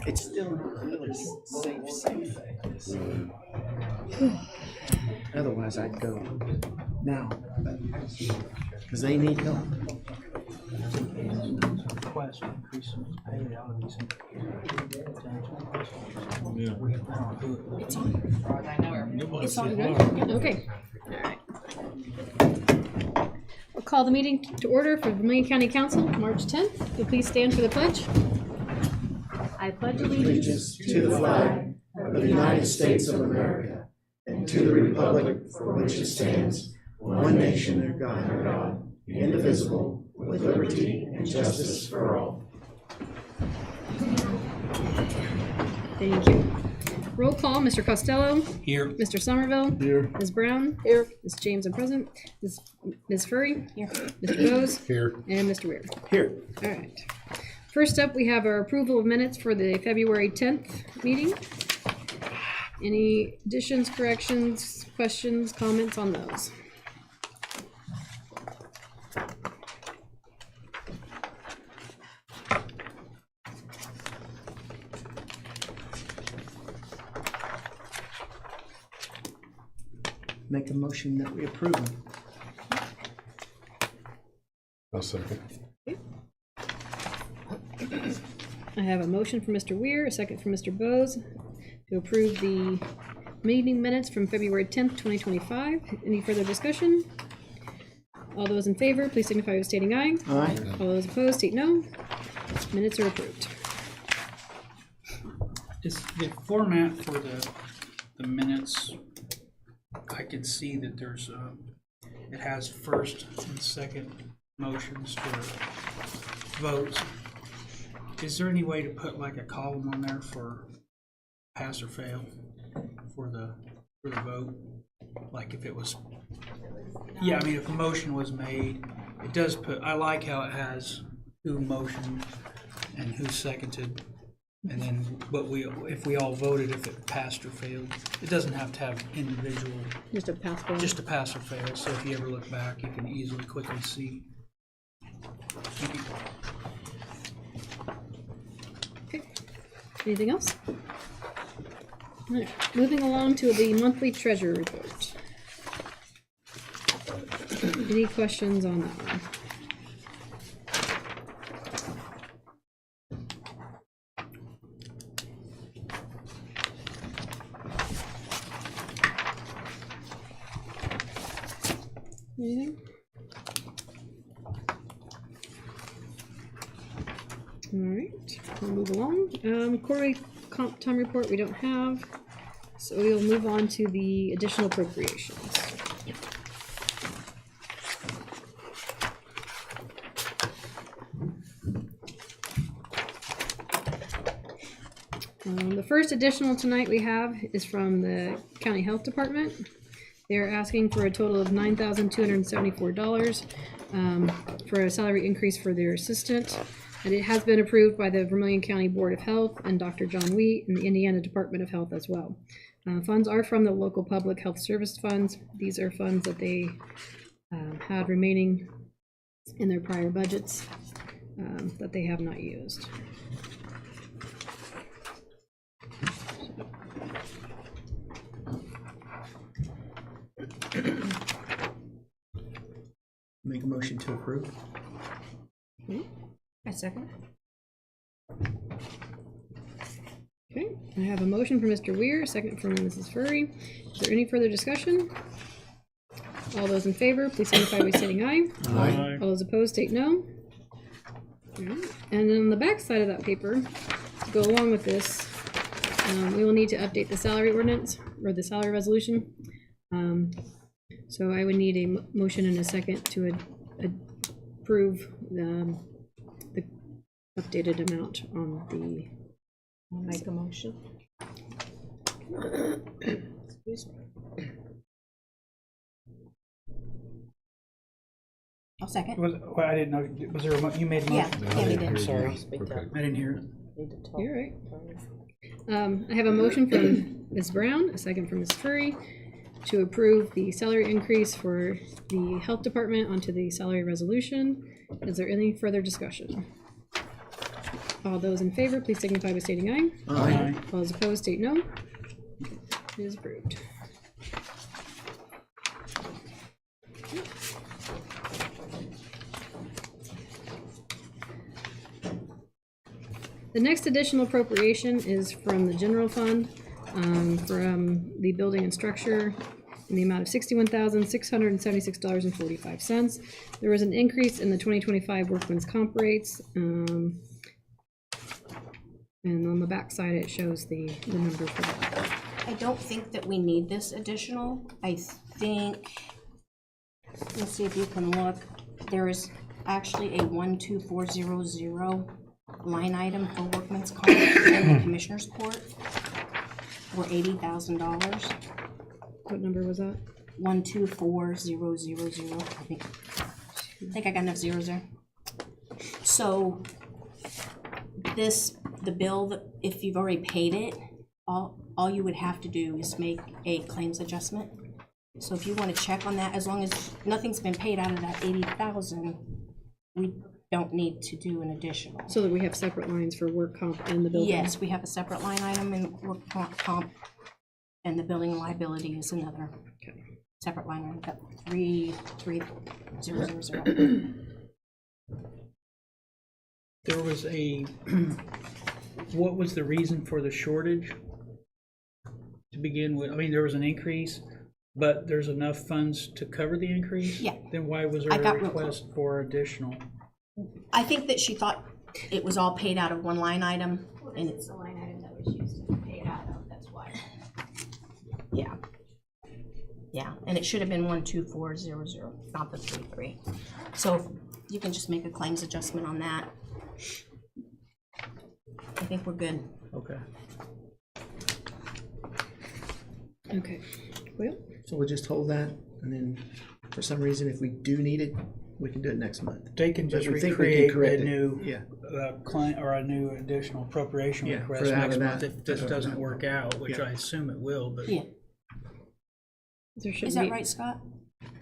It's still not really safe. Otherwise, I'd go now because they need help. Request increase in pay out of these. It's on good? Okay. All right. We'll call the meeting to order for Vermillion County Council, March 10th. Will you please stand for the pledge? I pledge allegiance To the flag of the United States of America and to the republic for which it stands, one nation under God, indivisible, with liberty and justice for all. Thank you. Roll call, Mr. Costello. Here. Mr. Somerville. Here. Ms. Brown. Here. Ms. James and present. Ms. Furry. Here. Mr. Bose. Here. And Mr. Weir. Here. All right. First up, we have our approval of minutes for the February 10th meeting. Any additions, corrections, questions, comments on those? Make a motion that we approve them. I'll second. I have a motion from Mr. Weir, a second from Mr. Bose to approve the meeting minutes from February 10th, 2025. Any further discussion? All those in favor, please signify by stating aye. Aye. All those opposed, state no. Minutes are approved. Is the format for the minutes, I can see that there's it has first and second motions for votes. Is there any way to put like a column on there for pass or fail for the vote? Like if it was, yeah, I mean, if a motion was made, it does put, I like how it has who motioned and who seconded. And then what if we all voted, if it passed or failed. It doesn't have to have individual, Just a pass fail. just a pass or fail. So if you ever look back, you can easily quickly see. Okay. Anything else? All right. Moving along to the monthly treasurer report. Any questions on that one? Anything? All right, we'll move along. Quarterly comp time report we don't have, so we'll move on to the additional appropriations. The first additional tonight we have is from the County Health Department. They're asking for a total of $9,274 for a salary increase for their assistant. And it has been approved by the Vermillion County Board of Health and Dr. John Wheat and the Indiana Department of Health as well. Funds are from the local public health service funds. These are funds that they had remaining in their prior budgets that they have not used. Make a motion to approve. I second. Okay, I have a motion from Mr. Weir, a second from Mrs. Furry. Is there any further discussion? All those in favor, please signify by stating aye. Aye. All those opposed, state no. All right. And then on the back side of that paper, to go along with this, we will need to update the salary ordinance or the salary resolution. So I would need a motion and a second to approve the updated amount on the. Make a motion. Excuse me. I'll second. Well, I didn't know, was there you made a Yeah, motion? Tammy did. I'm sorry, Okay. I didn't hear it. Need to talk. You're right. I have a motion from Ms. Brown, a second from Ms. Furry, to approve the salary increase for the health department onto the salary resolution. Is there any further discussion? All those in favor, please signify by stating aye. Aye. All those opposed, state no. It is approved. The next additional appropriation is from the general fund, from the building and structure in the amount of $61,676.45. There was an increase in the 2025 workman's comp rates, and on the back side it shows the numbers for that. I don't think that we need this additional. I think, let's see if you can look, there is actually a 12400 line item for workman's comp in the commissioner's court for $80,000. What number was that? 124,000. I think I got enough zeros there. So the bill, that if you've already paid it, all you would have to do is make a claims adjustment. So if you want to check on that, as long as nothing's been paid out of that 80,000, we don't need to do an additional. So that we have separate lines for work comp and the building? Yes, we have a separate line item in work comp, and the building liability is another separate line item, got 33000. There was a, what was the reason for the shortage to begin with? I mean, there was an increase, but there's enough funds to cover the increase? Yeah. Then why was I there got a real request for additional? I think that she thought it was all paid out of one line item, and it's, the line item that was used to pay it out of, that's why. yeah. Yeah, and it should have been 12400, not the 33. So you can just make a claims adjustment on that. I think we're good. Okay. Okay, well, So we'll just hold that, and then for some reason, if we do need it, we can do it next month. They can just But we think we can recreate correct a it. new Yeah. Client or a new additional appropriation Yeah, request for out next of month that. if this doesn't work out, which Yeah. I assume it will, but. Yeah, there shouldn't is be. that right, Scott?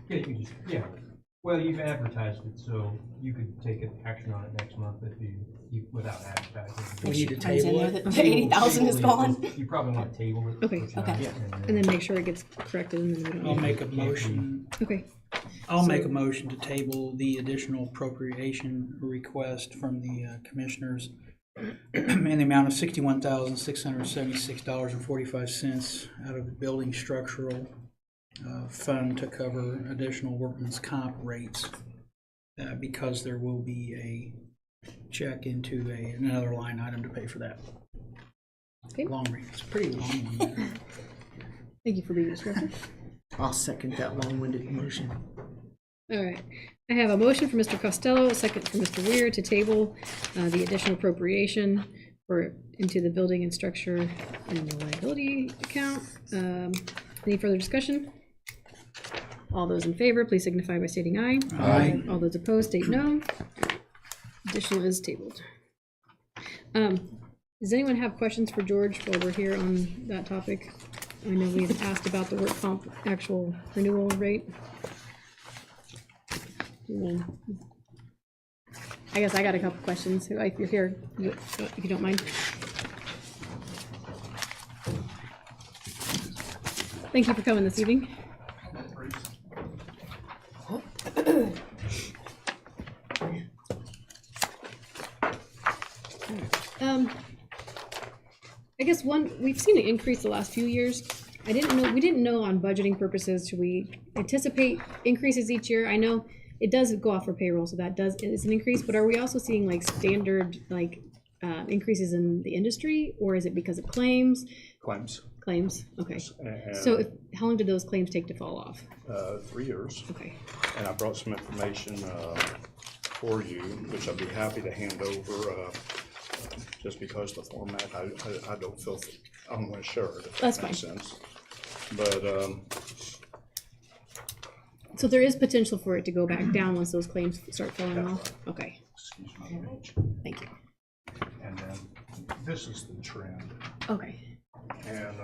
Yeah, you can just, yeah. Well, you've advertised it, so you could take action on it next month if you without advertising. We need to Runs in table there it. that the 80,000 is gone. You probably want to table it. Okay. for tonight, Okay. And then make sure it gets corrected and then we don't. I'll need make a motion. it. Okay, I'll make a motion to table the additional appropriation request from the commissioners in the amount of $61,676.45 out of the building structural fund to cover additional workman's comp rates, because there will be a check into another line item to pay for that. Okay. Long read, it's a pretty long one. thank you for being discreet. I'll second that long-winded motion. All right, I have a motion for Mr. Costello, a second for Mr. Weir to table the additional appropriation into the building and structure and the liability account. Any further discussion? All those in favor, please signify by stating aye. Aye. All those opposed, state no. Additional is tabled. Does anyone have questions for George while we're here on that topic? I know we had asked about the work comp actual renewal rate. And then, I guess I got a couple questions, if you're here, if you don't mind. Thank you for coming this evening. I guess we've seen an increase the last few years. We didn't know on budgeting purposes, should we anticipate increases each year? I know it does go off for payroll, so that is an increase, but are we also seeing like standard, increases in the industry, or is it because of claims? Claims, okay. And, So how long did those claims take to fall off? 3 years. Okay, And I brought some information for you, which I'd be happy to hand over. Just because the format, I don't feel, I don't want to share it, if That's that makes fine. sense. But so there is potential for it to go back down once those claims start falling off? Okay, excuse my page. thank you. And then this is the trend. Okay, And,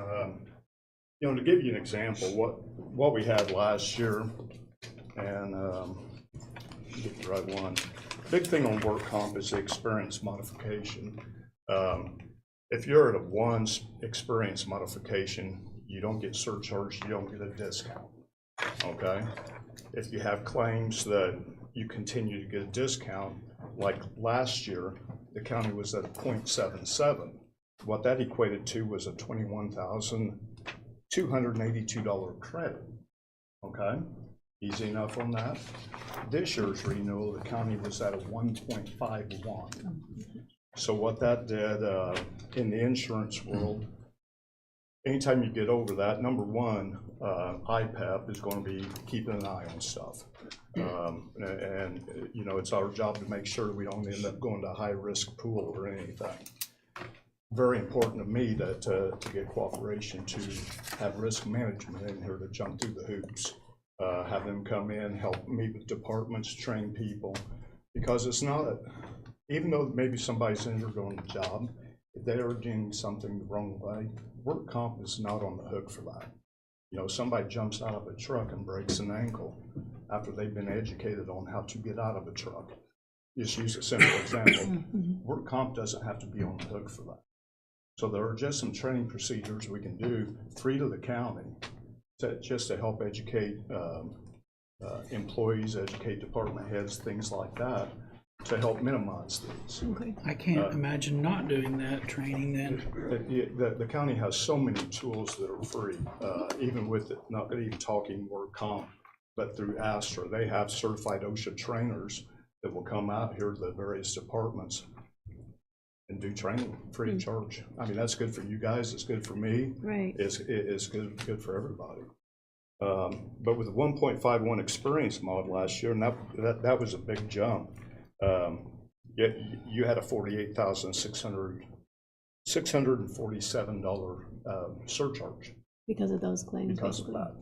to give you an example, what we had last year, and get the right one. big thing on work comp is the experience modification. If you're at a one experience modification, you don't get surcharged, you don't get a discount, okay? If you have claims that you continue to get a discount, like last year, the county was at a 0.77. What that equated to was a $21,282 credit, okay? Easy enough on that. This year's renewal, the county was at a 1.51. So what that did in the insurance world, anytime you get over that, number one, IPEP is going to be keeping an eye on stuff. And you know, it's our job to make sure we don't end up going to a high-risk pool or anything. Very important to me that to get cooperation, to have risk management in here to jump through the hoops. Have them come in, help meet with departments, train people, because it's not, even though maybe somebody's injured on the job, if they are doing something the wrong way, work comp is not on the hook for that. You know, somebody jumps out of a truck and breaks an ankle after they've been educated on how to get out of a truck. Just use a simple example. Work comp doesn't have to be on the hook for that. So there are just some training procedures we can do free to the county just to help educate employees, educate department heads, things like that, to help minimize these. Okay. I can't imagine not doing that training then. The county has so many tools that are free, even with it, not even talking work comp, but through Astra. They have certified OSHA trainers that will come out here to the various departments and do training free of charge. I mean, that's good for you guys, it's good for me. Right. It's good for everybody. But with the 1.51 experience mod last year, and that was a big jump. Yet you had a $48,647 surcharge Because of those claims. because of that.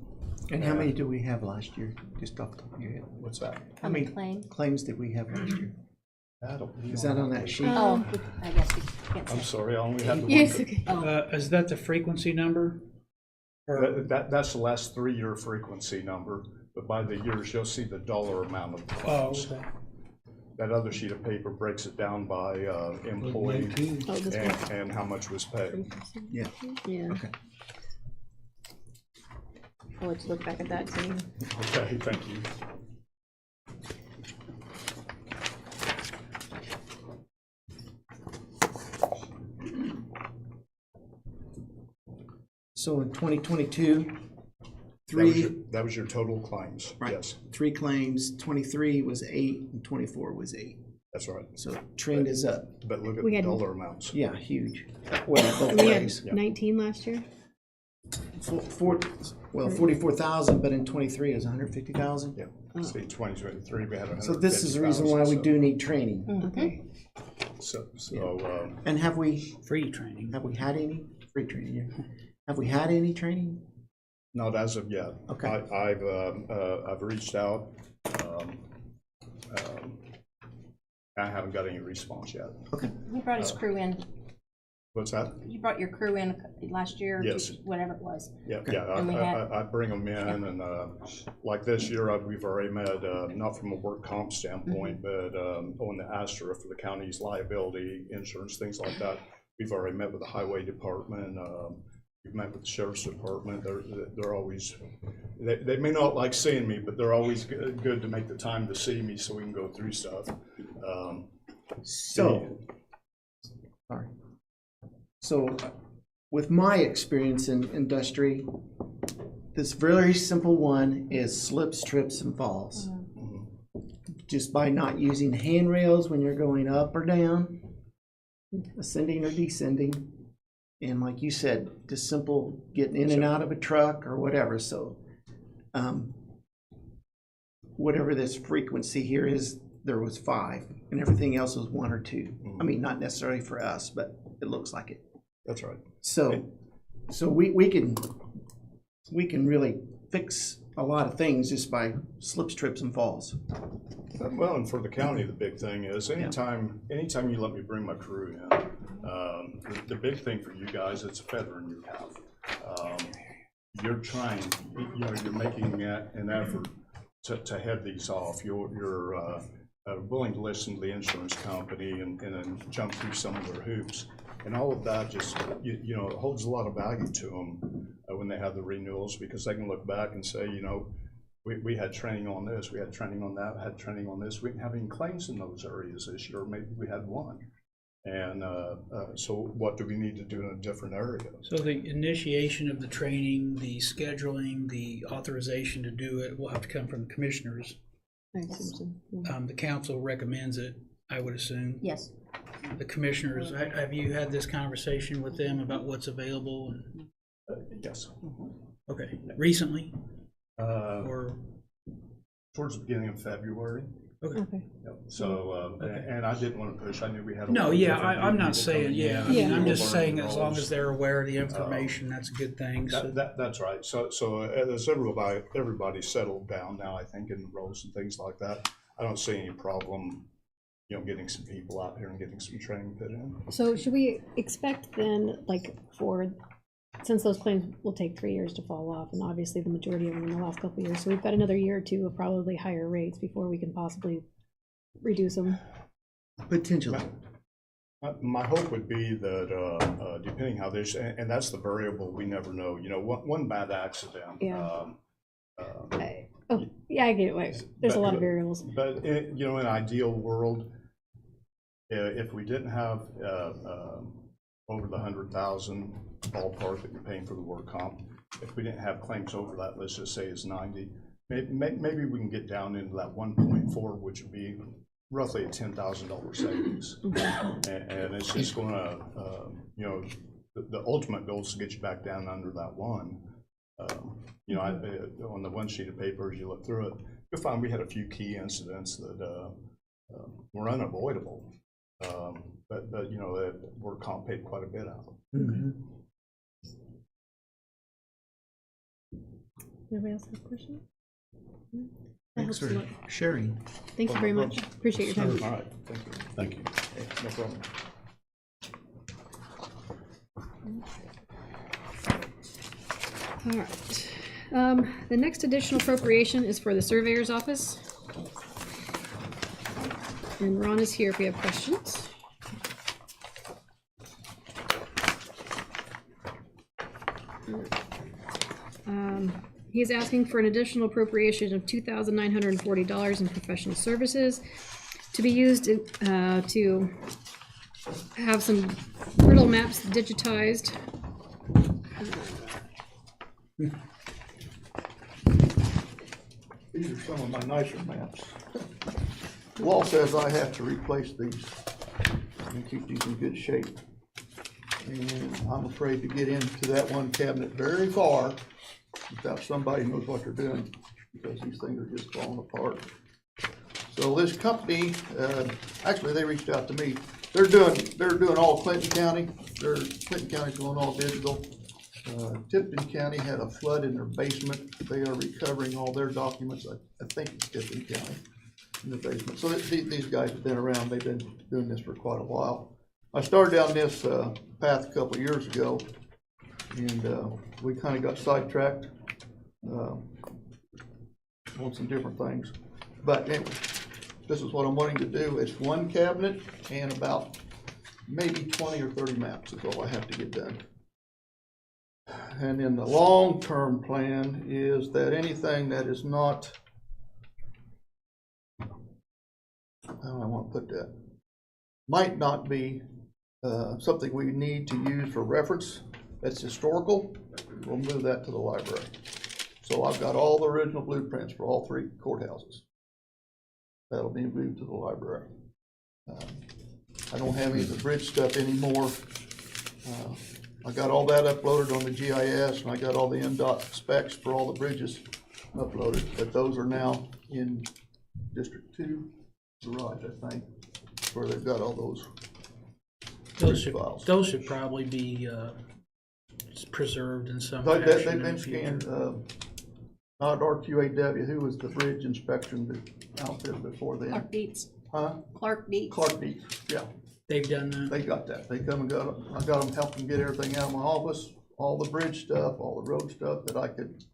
And how many do we have last year, just off the top of your head? What's that? How many Claim. claims did we have last year? You Is don't that on have that to- sheet? Oh, I guess we can't I'm say. sorry, I only have the Yes, one. okay. Is that the frequency number? Or, That's the last 3-year frequency number, but by the years, you'll see the dollar amount of the oh, claims. okay. That other sheet of paper breaks it down by employee Oh, this one. and how much was paid. Yeah, Yeah. okay. I'll let you look back at that too. Okay, thank you. So in 2022, That was your total claims, right, yes, 3 claims, 23 was 8, and 24 was 8. that's right. So trend is up. But look at We the had- dollar amounts. Yeah, huge. Well, both We had ways. 19 last year. 44,000, but in 23 it was 150,000. Yeah, see, 2023, we had 150,000. So this is the reason why we do need training. Okay. So, And have we Free training. had any free training? Yeah. Have we had any training? not as of yet. Okay. I've reached out. I haven't got any response yet. Okay. He brought his crew in, What's that? you brought your crew in last year, or Yes. whatever it was. Yeah, And we had- I bring them in, and like this year, we've already met, not from a work comp standpoint, but on the Astra for the county's liability insurance, things like that. We've already met with the highway department, we've met with the sheriff's department. They're always, they may not like seeing me, but they're always good to make the time to see me so we can go through stuff. So, sorry. So, with my experience in industry, this very simple one is slips, trips, and falls. Just by not using handrails when you're going up or down, ascending or descending, and like you said, just simple getting in and out of a truck or whatever. So, whatever this frequency here is, there was 5, and everything else was 1 or 2. I mean, not necessarily for us, but it looks like it. That's right. So we can really fix a lot of things just by slips, trips, and falls. Well, and for the county, the big thing is anytime you let me bring my crew in, the big thing for you guys, it's a feather in your cap. You're trying, you're making an effort to head these off. You're willing to listen to the insurance company and then jump through some of their hoops. And all of that just, you know, it holds a lot of value to them when they have the renewals, because they can look back and say, you know, we had training on this, we had training on that, had training on this. We didn't have any claims in those areas this year, maybe we had one. And so what do we need to do in a different area? So the initiation of the training, the scheduling, the authorization to do it will have to come from the commissioners. Thanks, Susan. Yeah. The council recommends it, I would assume. Yes. The commissioners, have you had this conversation with them about what's available? Yes. Okay, recently? Uh, Or, Towards the beginning of February. Okay. Yep. So, and I didn't want to push, I knew we had. a no, lot of yeah, different I'm not people saying, coming yeah, in. I mean, Yeah. I'm just Learning saying the as long roles. as they're aware of the information, that's a good thing. So, That's right. So as everybody settled down now, I think, in the roles and things like that, I don't see any problem, you know, getting some people out here and getting some training put in. So should we expect then, like, since those claims will take 3 years to fall off, and obviously the majority of them in the last couple of years, so we've got another year or two of probably higher rates before we can possibly reduce them? Potentially. My hope would be that, depending how this, and that's the variable we never know, you know, one bad accident. Yeah. Yeah, I get it. Like, there's a lot of variables. But, you know, in an ideal world, if we didn't have over the 100,000 ballpark that you're paying for the work comp, if we didn't have claims over that, let's just say it's 90, maybe we can get down into that 1.4, which would be roughly a $10,000 savings. And it's just going to, you know, the ultimate goal is to get you back down under that one. You know, on the one sheet of paper, as you look through it, you'll find we had a few key incidents that were unavoidable. But you know, that work comp paid quite a bit out. Anybody else have a question? That Thanks helps for a lot. sharing. Thank you very much. Appreciate your time. All right, thank you. Thank you. No problem. All right. The next additional appropriation is for the surveyor's office. And Ron is here if you have questions. He is asking for an additional appropriation of $2,940 in professional services to be used to have some brittle maps digitized. These are some of my nicer maps. Law says I have to replace these and keep these in good shape. And I'm afraid to get into that one cabinet very far without somebody who knows what they're doing, because these things are just falling apart. So this company, actually they reached out to me. They're doing all Clinton County. Clinton County's going all digital. Tipton County had a flood in their basement. They are recovering all their documents. I think it's Tipton County in the basement. So these guys have been around. They've been doing this for quite a while. I started down this path a couple of years ago, and we kind of got sidetracked on some different things. But anyway, this is what I'm wanting to do. It's one cabinet and about maybe 20 or 30 maps is all I have to get done. And then the long-term plan is that anything that is not, how do I want to put that, might not be something we need to use for reference, that's historical, we'll move that to the library. So I've got all the original blueprints for all 3 courthouses. That'll be moved to the library. I don't have any of the bridge stuff anymore. I got all that uploaded on the GIS, and I got all the NDOT specs for all the bridges uploaded, but those are now in District 2 garage, I think, where they've got all those files. Those should probably be preserved in some They've fashion in been the future. scanned, not RQAW, who was the bridge inspection outfit before then? Clark Dietz. Huh? Clark Dietz. Clark Dietz, yeah. They've done that. They got that. They come and got them. I got them, helped them get everything out of my office, all the bridge stuff, all the road stuff that I could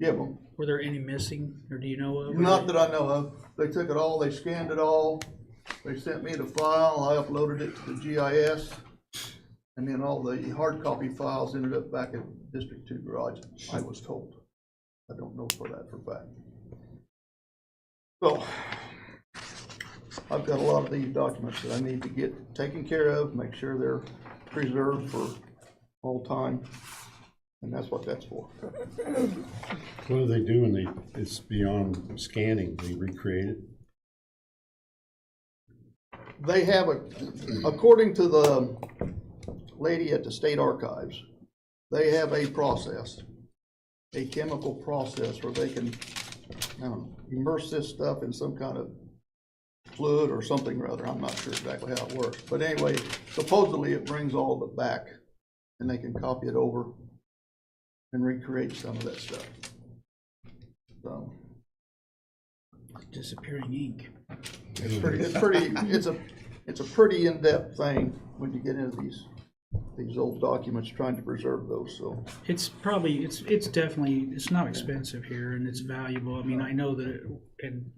give them. Were there any missing, or do you know of? Not that I know of. They took it all, they scanned it all, they sent me the file, I uploaded it to the GIS. And then all the hard copy files ended up back at District 2 garage, I was told. I don't know for that for a fact. So, I've got a lot of these documents that I need to get taken care of, make sure they're preserved for all time. And that's what that's for. What do they do when it's beyond scanning? They recreate it? They have according to the lady at the state archives, they have a process, a chemical process where they can immerse this stuff in some kind of fluid or something or other. I'm not sure exactly how it works. But anyway, supposedly it brings all of it back and they can copy it over and recreate some of that stuff. So Disappearing ink. it's a pretty in-depth thing when you get into these old documents trying to preserve those, so. It's probably, it's definitely, it's not expensive here and it's valuable. I mean, I know that in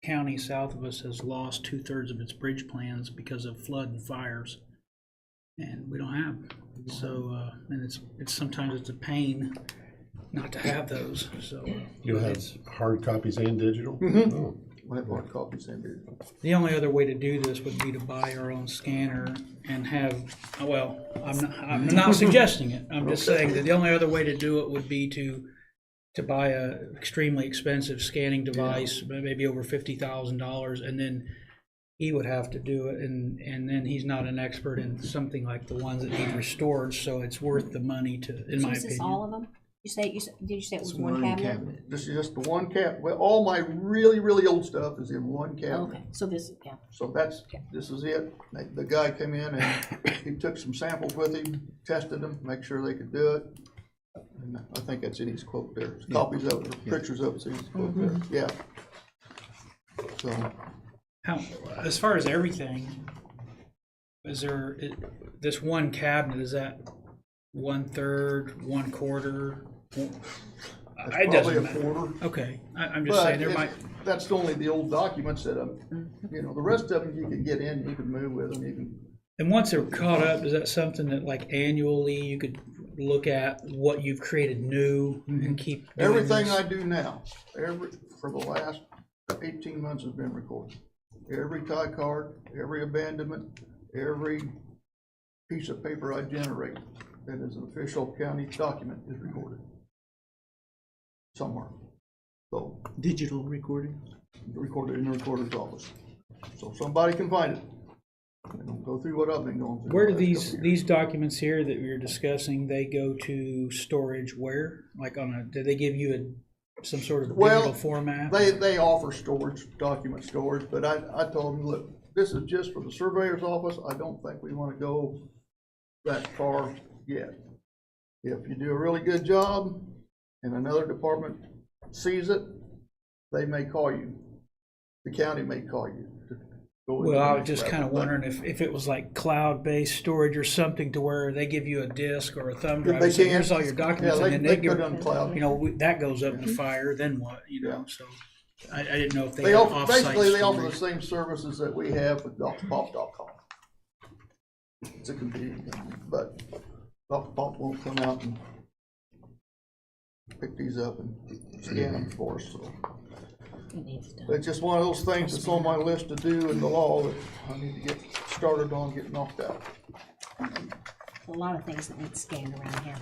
county south of us has lost 2/3 of its bridge plans because of flood and fires. And we don't have them. So, and it's sometimes it's a pain not to have those, so. You have hard copies and digital? Mhm. Oh. I have hard copies in there. The only other way to do this would be to buy our own scanner and have, well, I'm not suggesting it. I'm just saying that the only other way to do it would be to buy a extremely expensive scanning device, maybe over $50,000, and then he would have to do it, and then he's not an expert in something like the ones that need restored, so it's worth the money to, in So my is this opinion. all of them? Did you say it was It's one cabinet? This is just the one well, all my really, really old stuff is in one cabinet. Okay, so this, yeah. So this is it. The guy came in and he took some samples with him, tested them, make sure they could do it. And I think that's in his quote there. There's copies of it, or pictures of it's in his quote there, yeah. So, How, as far as everything, is there, this one cabinet, is that 1/3, 1/4? it's It probably doesn't a matter. quarter. Okay, I'm just But saying, there might, that's only the old documents that, the rest of them you can get in, you can move with them, you can. and once they're caught up, is that something that like annually you could look at what you've created new and keep doing Everything this? I do now, for the last 18 months has been recorded. Every tie card, every abandonment, every piece of paper I generate that is an official county document is recorded somewhere. So, Digital recording. recorded in the recorder's office. So somebody can find it. They don't go through what I've been going through. Where do the last couple of years. these documents here that we're discussing, they go to storage where? Like do they give you some sort of Well, digital format? They offer storage, document storage, but I told them, look, this is just for the surveyor's office. I don't think we want to go that far yet. If you do a really good job and another department sees it, they may call you. The county may call you. To go into Well, I the was next just kind of level, but wondering if it was like cloud-based storage or something to where they give you a disk or a thumb If drive they and say, can. here's all your documents, Yeah, and then they they give, put it on cloud. you know, that goes up in a fire, then what, you know, Yeah. so I didn't know if they They had offer, off-site basically, they offer the storage. same services that we have with DocsPop.com. It's a competing company, but DocsPop won't come out and pick these up and scan them for us, so. It needs to. It's just one of those things that's on my list to do in the law that I need to get started on getting knocked out. A lot of things that need scanned around here.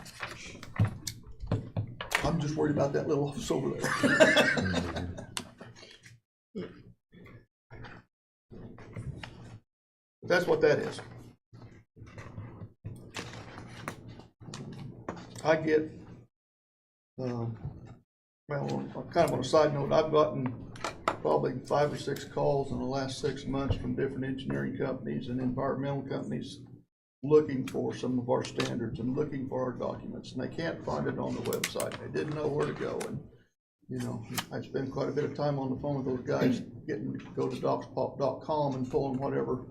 I'm just worried about that little office over there. That's what that is. I get, well, kind of on a side note, I've gotten probably 5 or 6 calls in the last 6 months from different engineering companies and environmental companies looking for some of our standards and looking for our documents, and they can't find it on the website. They didn't know where to go, and, I spend quite a bit of time on the phone with those guys, go to DocsPop.com and pulling whatever,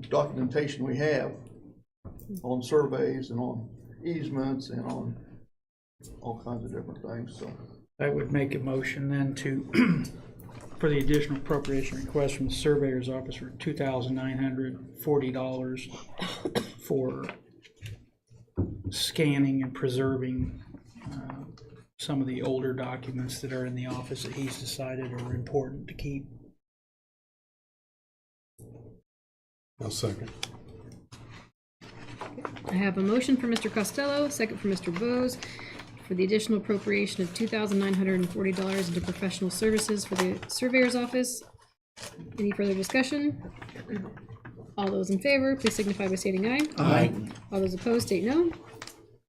documentation we have on surveys and on easements and on all kinds of different things, so. I would make a motion then to, for the additional appropriation request from the surveyor's office for $2,940 for scanning and preserving some of the older documents that are in the office that he's decided are important to keep. I'll second. I have a motion for Mr. Costello, second for Mr. Bose, for the additional appropriation of $2,940 into professional services for the surveyor's office. Any further discussion? All those in favor, please signify by stating aye. Aye. All those opposed, state no. All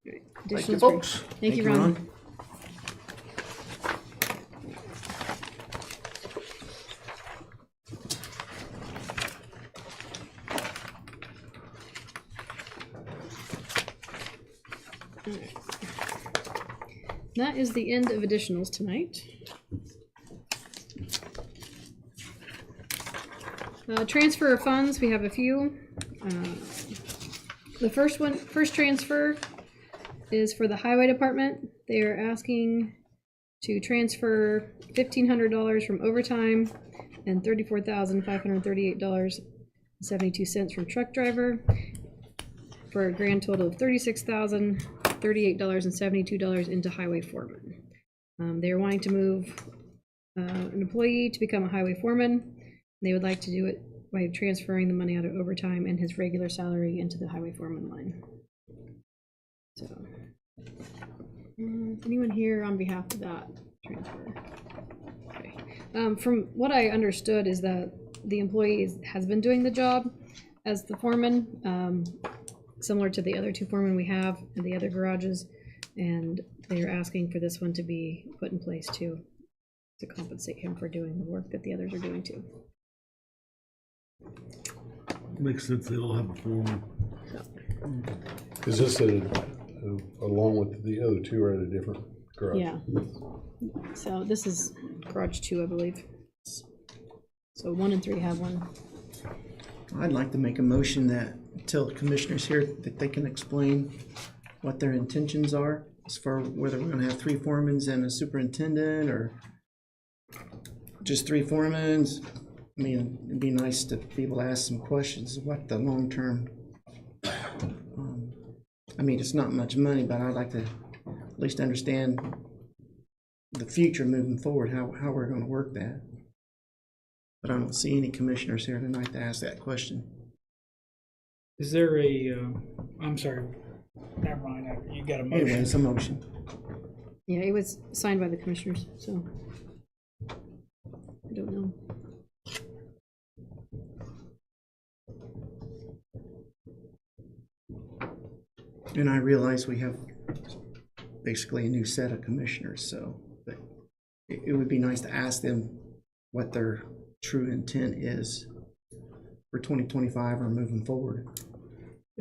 right, Thank you, additionals for- folks. Thank you, Ron. That is the end of additionals tonight. Transfer of funds, we have a few. The first transfer is for the highway department. They are asking to transfer $1,500 from overtime and $34,538.72 from truck driver, for a grand total of $36,038.72 into highway foreman. They are wanting to move an employee to become a highway foreman. They would like to do it by transferring the money out of overtime and his regular salary into the highway foreman line. So, anyone here on behalf of that transfer? Okay. From what I understood is that the employee has been doing the job as the foreman, similar to the other two foremen we have in the other garages, and they are asking for this one to be put in place too, to compensate him for doing the work that the others are doing too. Makes sense, they all have a foreman. Is this along with the other two are at a different garage? Yeah. So this is garage 2, I believe. So 1 and 3 have one. I'd like to make a motion that, tell the commissioners here that they can explain what their intentions are as far whether we're gonna have 3 foremans and a superintendent, or just 3 foremans. I mean, it'd be nice to be able to ask some questions of what the long-term, I mean, it's not much money, but I'd like to at least understand the future moving forward, how we're gonna work that. But I don't see any commissioners here tonight to ask that question. Is there a, I'm sorry, never mind, you got a motion. Anyway, it's a motion. Yeah, it was signed by the commissioners, so I don't know. And I realize we have basically a new set of commissioners, so, but it would be nice to ask them what their true intent is for 2025 or moving forward.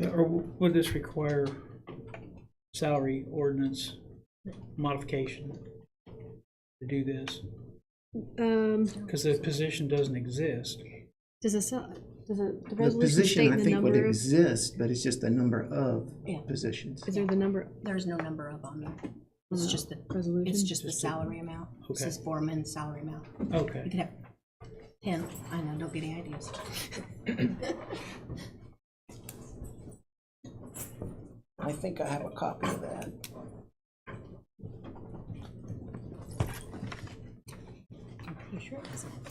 Or would this require salary ordinance modification to do this? Because the position doesn't exist. Does the The resolution position, state I the think, would number of? exist, but it's just a number of Yeah. positions. Is there the number? There's no number of on there. It's just the, Resolution? it's just the salary amount. This Okay. is foreman's salary amount. You Okay. could have 10, I know, don't get any ideas. I think I have a copy of that.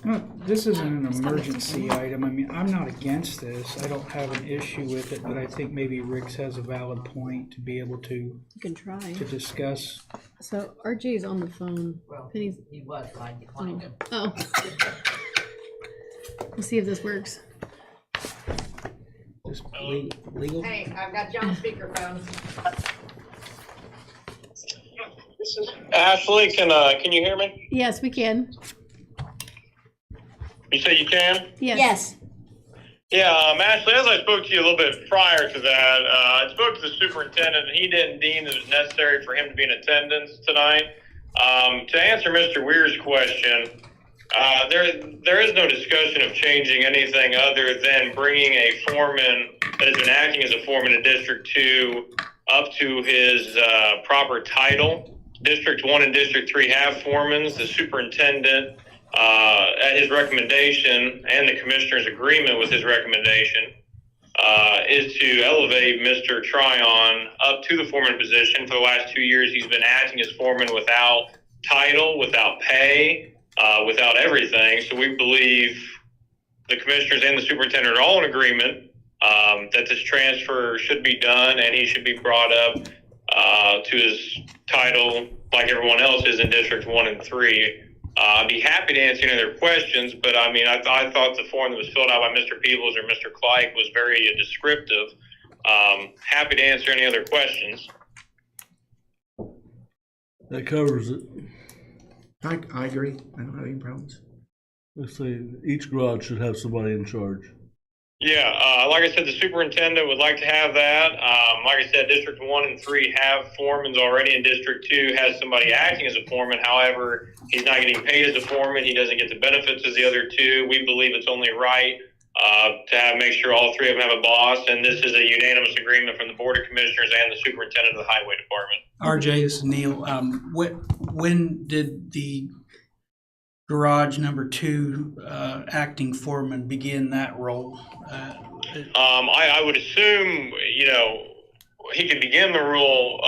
Well, this isn't an emergency item. I mean, I'm not against this. I don't have an issue with it, but I think maybe Rick's has a valid point to be able to You can try. discuss. So RJ is on the phone. Penny's. He was, I declined him. Oh. We'll see if this works. Just legal. Hey, I've got you on speakerphone. Ashley, can you hear me? Yes, we can. You say you can? Yes. Yeah, Ashley, as I spoke to you a little bit prior to that, I spoke to the superintendent, and he didn't deem that it was necessary for him to be in attendance tonight. To answer Mr. Weir's question, there is no discussion of changing anything other than bringing a foreman that has been acting as a foreman in District 2 up to his proper title. District 1 and District 3 have foremans. The superintendent, at his recommendation and the commissioner's agreement with his recommendation, is to elevate Mr. Tryon up to the foreman position. For the last 2 years, he's been acting as foreman without title, without pay, without everything. So we believe the commissioners and the superintendent are all in agreement that this transfer should be done, and he should be brought up to his title like everyone else is in District 1 and 3. I'd be happy to answer any other questions, but I mean, I thought the form that was filled out by Mr. Peebles or Mr. Kleik was very descriptive. Happy to answer any other questions. That covers it. I agree. I don't have any problems. Let's say each garage should have somebody in charge. Yeah, like I said, the superintendent would like to have that. Like I said, District 1 and 3 have foremans already, and District 2 has somebody acting as a foreman. However, he's not getting paid as a foreman. He doesn't get the benefits as the other two. We believe it's only right to make sure all three of them have a boss, and this is a unanimous agreement from the Board of Commissioners and the superintendent of the Highway Department. RJ, this is Neil. When did the garage number 2 acting foreman begin that role? I would assume, he could begin the role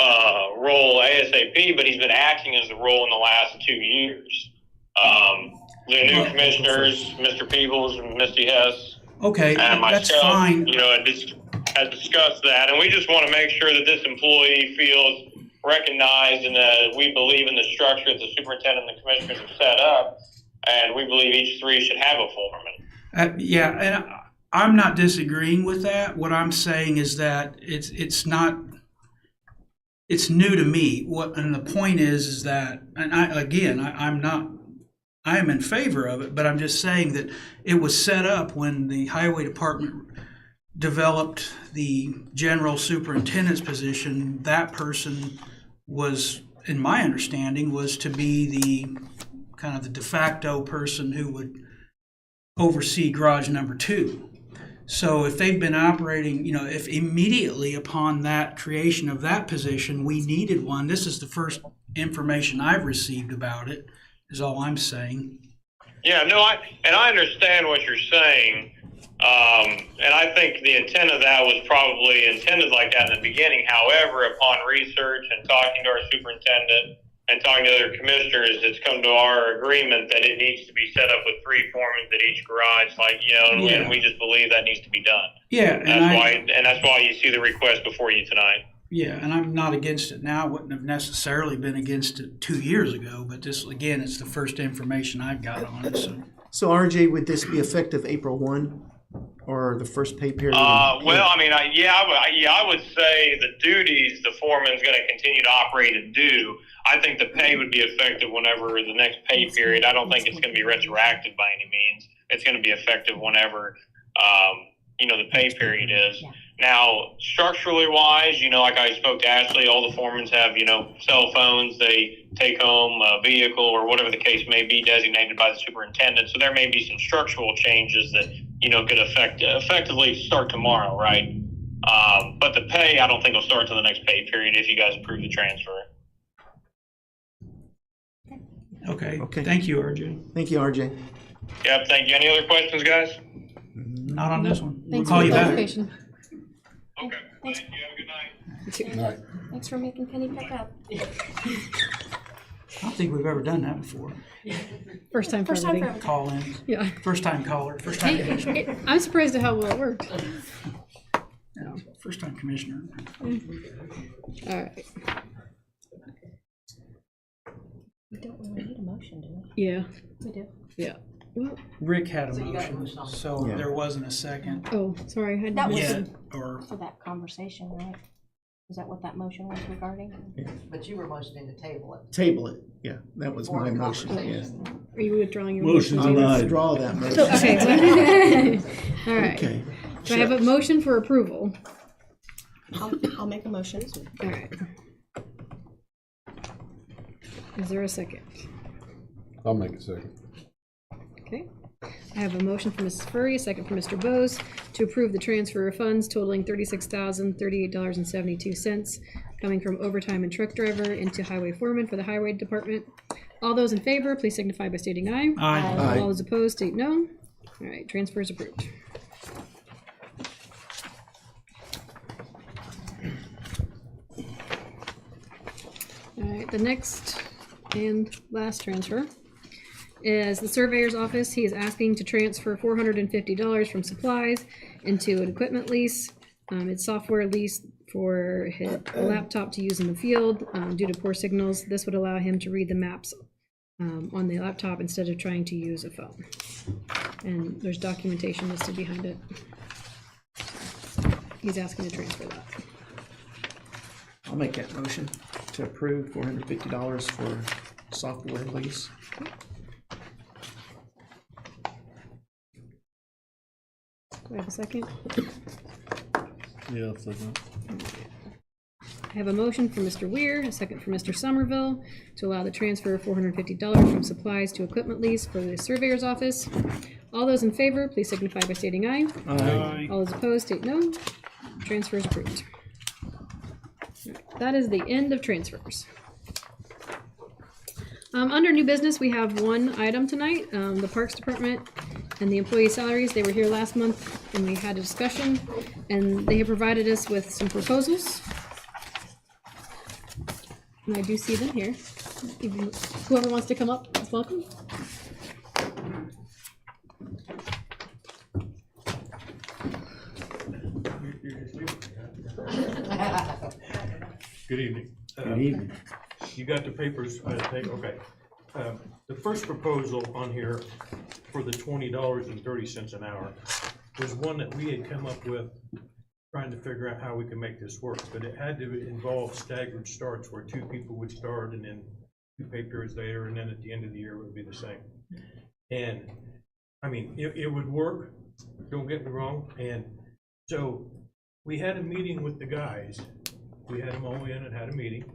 ASAP, but he's been acting as the role in the last 2 years. The new commissioners, Mr. Peebles and Misty Hess, Okay, and myself, that's fine. had discussed that, and we just want to make sure that this employee feels recognized and that we believe in the structure that the superintendent and the commissioners have set up, and we believe each three should have a foreman. Yeah, and I'm not disagreeing with that. What I'm saying is that it's new to me. And the point is that, and I am in favor of it, but I'm just saying that it was set up when the highway department developed the general superintendent's position. That person was, in my understanding, was to be the kind of the de facto person who would oversee garage number 2. So if they've been operating, if immediately upon that creation of that position, we needed one, this is the first information I've received about it, is all I'm saying. Yeah, no, I understand what you're saying, and I think the intent of that was probably intended like that in the beginning. However, upon research and talking to our superintendent and talking to other commissioners, it's come to our agreement that it needs to be set up with 3 foremans at each garage, and we just believe that needs to be done. Yeah, That's why you see the request before you tonight. Yeah, and I'm not against it now. I wouldn't have necessarily been against it 2 years ago, but this, again, it's the first information I've got on it. So RJ, would this be effective April 1 or the first pay period? Well, I mean, I would say the duties the foreman's going to continue to operate and do. I think the pay would be effective whenever the next pay period. I don't think it's going to be retroactive by any means. It's going to be effective whenever, the pay period is. Now, structurally wise, like I spoke to Ashley, all the foremans have, cell phones. They take home a vehicle or whatever the case may be designated by the superintendent. So there may be some structural changes that, could effectively start tomorrow, right? But the pay, I don't think will start until the next pay period if you guys approve the transfer. Okay. Thank you, RJ. Thank you, RJ. Yeah, thank you. Any other questions, guys? Not on this one. Thanks We'll call for you the back. clarification. Okay. Thanks. Thank you. Have a good night. Right. Thanks for making Penny pick up. I don't think we've ever done that before. First time for First time for everything. Call in. Yeah. First time caller. First time commissioner. I'm surprised at how well it worked. Yeah, first time commissioner. All right. We don't really need a motion, do we? Yeah. We do. Yeah. Well, Rick had a motion, so Yeah. there wasn't a second oh, sorry. I That was- yet, or For that conversation, right? Is that what that motion was regarding? But you were motioning to table it. Table it. Yeah, that was my For motion. Yeah. conversation. Are you withdrawing your Motion I motion? denied. withdraw that motion. Okay. All right. Okay. Do I have a motion for approval? I'll make a motion. All right. Is there a second? I'll make a second. Okay. I have a motion from Mrs. Furry, a second from Mr. Bose, to approve the transfer of funds totaling $36,038.72 coming from overtime and truck driver into highway foreman for the highway department. All those in favor, please signify by stating aye. Aye. All those opposed, state no. All right, transfer is approved. All right, the next and last transfer is the surveyor's office. He is asking to transfer $450 from supplies into an equipment lease. It's software lease for his laptop to use in the field due to poor signals. This would allow him to read the maps on the laptop instead of trying to use a phone. And there's documentation listed behind it. He's asking to transfer that. I'll make that motion to approve $450 for software lease. Do I have a second? Yeah, second. I have a motion from Mr. Weir, a second from Mr. Somerville, to allow the transfer of $450 from supplies to equipment lease for the surveyor's office. All those in favor, please signify by stating aye. Aye. All those opposed, state no. Transfer is approved. That is the end of transfers. Under new business, we have one item tonight, the Parks Department and the employee salaries. They were here last month and we had a discussion, and they have provided us with some proposals. And I do see them here. Even whoever wants to come up is welcome. Good evening. Good evening. You got the papers, I think, okay. The first proposal on here for the $20.30 an hour was one that we had come up with, trying to figure out how we can make this work, but it had to involve staggered starts where 2 people would start and then 2 pay periods later, and then at the end of the year it would be the same. And I mean, it would work, don't get me wrong. And so we had a meeting with the guys. We had them all in and had a meeting.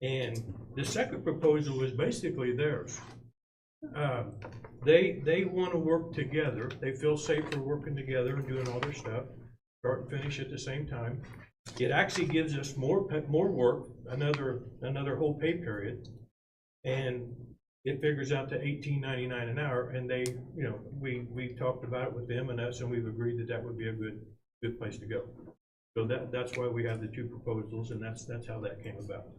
And the second proposal was basically theirs. They want to work together. They feel safer working together and doing all their stuff, start and finish at the same time. It actually gives us more work, another whole pay period, and it figures out to $18.99 an hour. And they, you know, we talked about it with them and us, and we've agreed that that would be a good place to go. So that's why we have the 2 proposals, and that's how that came about.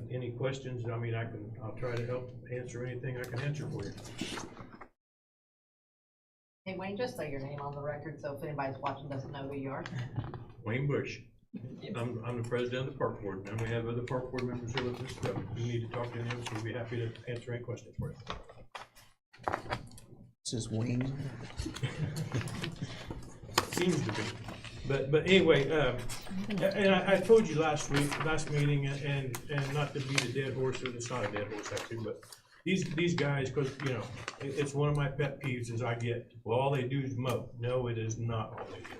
Any questions? I mean, I'll try to help answer anything I can answer for you. Hey, Wayne, just say your name on the record, so if anybody's watching doesn't know who you are. Wayne Bush. I'm the president of the park board, and we have other park board members here with us. So if you need to talk to them, so we'll be happy to answer any questions for you. This is Wayne. Seems to be. But anyway, and I told you last meeting, and not to beat a dead horse, it's not a dead horse actually, but these guys, because you know, it's one of my pet peeves is I get, well, all they do is mow. No, it is not all they do.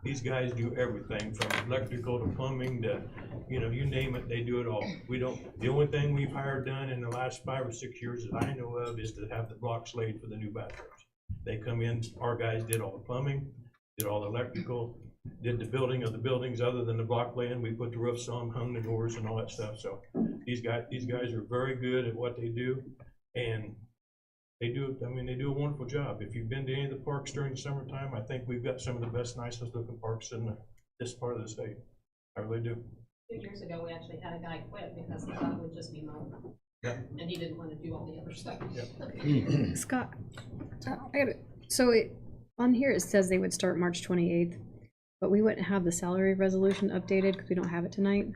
These guys do everything from electrical to plumbing to, you know, you name it, they do it all. The only thing we've hired done in the last 5 or 6 years that I know of is to have the blocks laid for the new bathrooms. They come in, our guys did all the plumbing, did all the electrical, did the building of the buildings other than the block laying. We put the roofs on, hung the doors and all that stuff. So these guys are very good at what they do, and they do a wonderful job. If you've been to any of the parks during the summertime, I think we've got some of the best, nicest looking parks in this part of the state. I really do. 2 years ago, we actually had a guy quit because he thought it would just be mowing. Yeah. And he didn't want to do all the other stuff. Yeah. Scott, I got it. So on here it says they would start March 28th, but we wouldn't have the salary resolution updated because we don't have it tonight.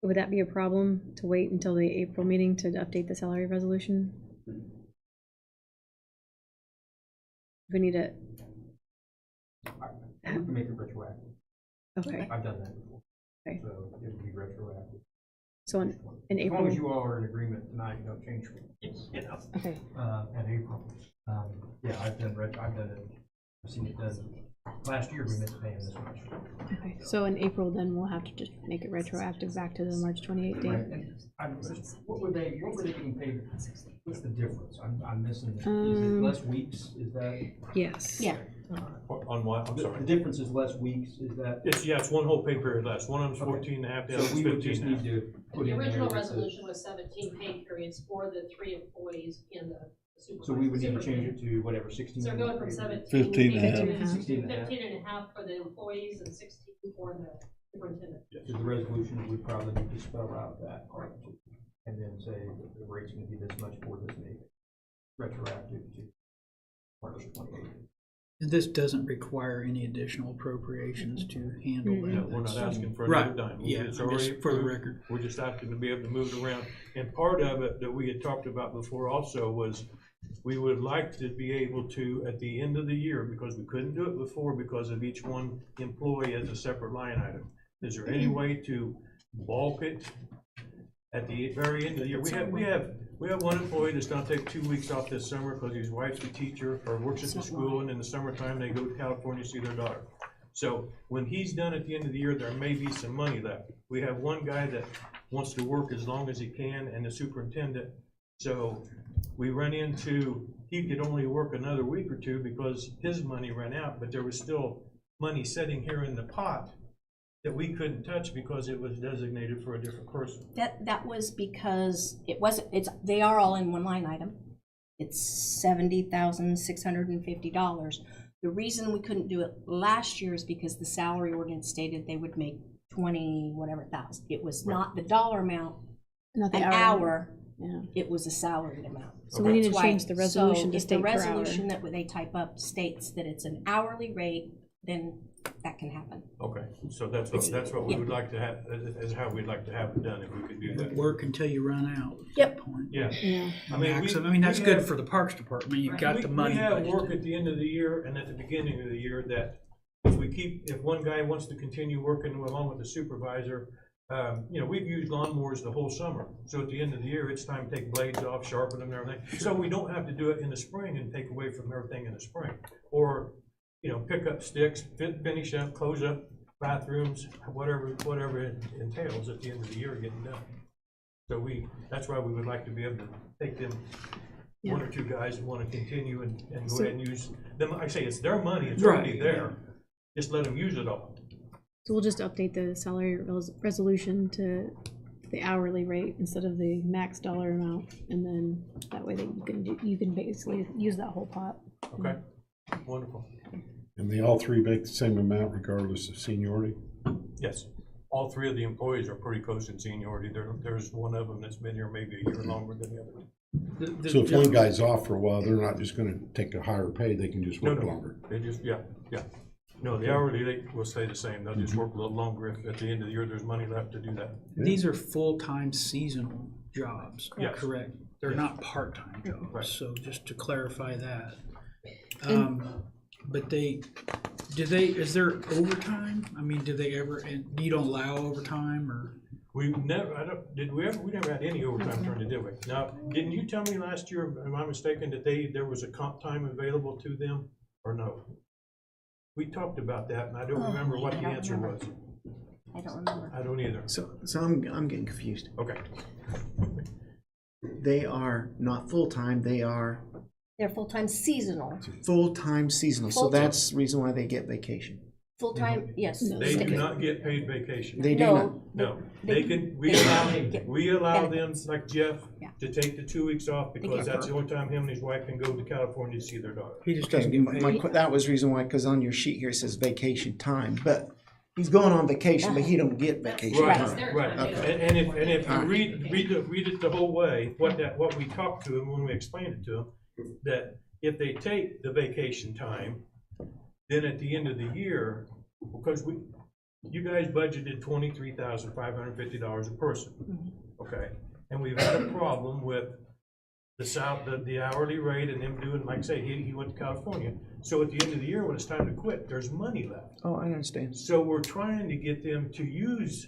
Would that be a problem to wait until the April meeting to update the salary resolution? We need it. We can make it retroactive. Okay. I've done that before. Okay. So it would be retroactive. So in As April. long as you all are in agreement tonight, no change for you know. Okay. In April. Yeah, I've done it. I've seen it done Last year, we missed paying this much. Okay, so in April, then we'll have to just make it retroactive back to the March 28th date. Right, and what were they getting paid? What's the difference? I'm missing, is it less weeks, is that? Yes. Yeah. On what, I'm The sorry? difference is less weeks, is that? It's one whole pay period less. One of them's 14 and a half, the other So one's we would just 15 and a need half. to put The in there original that the- resolution was 17 pay periods for the 3 employees in the supervisor. So we would need to change it to whatever, 16. So going from 17 15 and a pay half. periods to 16 and a half. 15 and a half for the employees and 16 for the superintendent. So the resolution would probably need to spell out that, and then say that the rate's gonna be this much for this meeting, retroactive to March 28th. This doesn't require any additional appropriations to handle that. No, we're not asking for Right, another dime. yeah, It's just already for the approved. record. We're just asking to be able to move it around. And part of it that we had talked about before also was we would like to be able to, at the end of the year, because we couldn't do it before because of each one employee as a separate line item. Is there any way to bulk it at the very end of the year? We have one employee that's gonna take 2 weeks off this summer because his wife's a teacher or works at the school, and in the summertime, they go to California to see their daughter. So when he's done at the end of the year, there may be some money left. We have one guy that wants to work as long as he can, and the superintendent. So we run into, he could only work another week or two because his money ran out, but there was still money sitting here in the pot that we couldn't touch because it was designated for a different person. That was because they are all in one line item. It's $70,650. The reason we couldn't do it last year is because the salary ordinance stated they would make 20 whatever thousand. It was not the dollar amount, Not the an hour. hour, Yeah. it was a salaried amount. So we need to That's why- change the resolution to so state per hour. if the resolution that they type up states that it's an hourly rate, then that can happen. Okay, so that's what we would like to have, is how we'd like to have it done, if we could do that. Work until you run out. Yep. Yeah. Yeah. I mean, That's we good have- for the Parks Department. You've got the money. We have budgeted. work at the end of the year and at the beginning of the year that if one guy wants to continue working along with the supervisor, we've used lawnmowers the whole summer. So at the end of the year, it's time to take blades off, sharpen them and everything. So we don't have to do it in the spring and take away from everything in the spring. Or, pick up sticks, finish up, close up bathrooms, whatever it entails at the end of the year getting done. So that's why we would like to be able to take them, one or two guys who want to continue and go ahead and use them. I say it's their money, it's already there. Just let them use it all. So we'll just update the salary resolution to the hourly rate instead of the max dollar amount, and then that way that you can basically use that whole pot. Okay, wonderful. And they all three make the same amount regardless of seniority? Yes, all three of the employees are pretty close in seniority. There's one of them that's been here maybe a year longer than the other. So if one guy's off for a while, they're not just gonna take a higher pay, they can just work longer? They just, yeah. No, the hourly rate will stay the same. They'll just work a little longer if at the end of the year there's money left to do that. These are full-time seasonal jobs, Yes. correct? They're not part-time jobs, Right. so just to clarify that. And- But is there overtime? I mean, do they ever, and you don't allow overtime or? We never had any overtime during the day. Now, didn't you tell me last year, am I mistaken, that there was a comp time available to them, or no? We talked about that, and I don't remember what the answer was. I don't remember. I don't either. So I'm getting confused. Okay. They are not full-time, They're full-time seasonal. full-time seasonal, so Full-time. that's the reason why they get vacation. Full-time, yes. They do not get paid vacation. They do not. No, They- we allow them, benefits. like Jeff, Yeah. to take the 2 weeks off because get that's the only time him and his wife can go to California to see their daughter. He just Okay, doesn't get paid. that was the reason why, because on your sheet here it says vacation time, but he's going on vacation, but he don't get vacation Right, time. right. Okay. And if you read it the whole way, what we talked to him when we explained it to him, that if they take the vacation time, then at the end of the year, because you guys budgeted $23,550 a person, okay? And we've had a problem with the hourly rate and them doing, like I say, he went to California. So at the end of the year, when it's time to quit, there's money left. Oh, I understand. So we're trying to get them to use,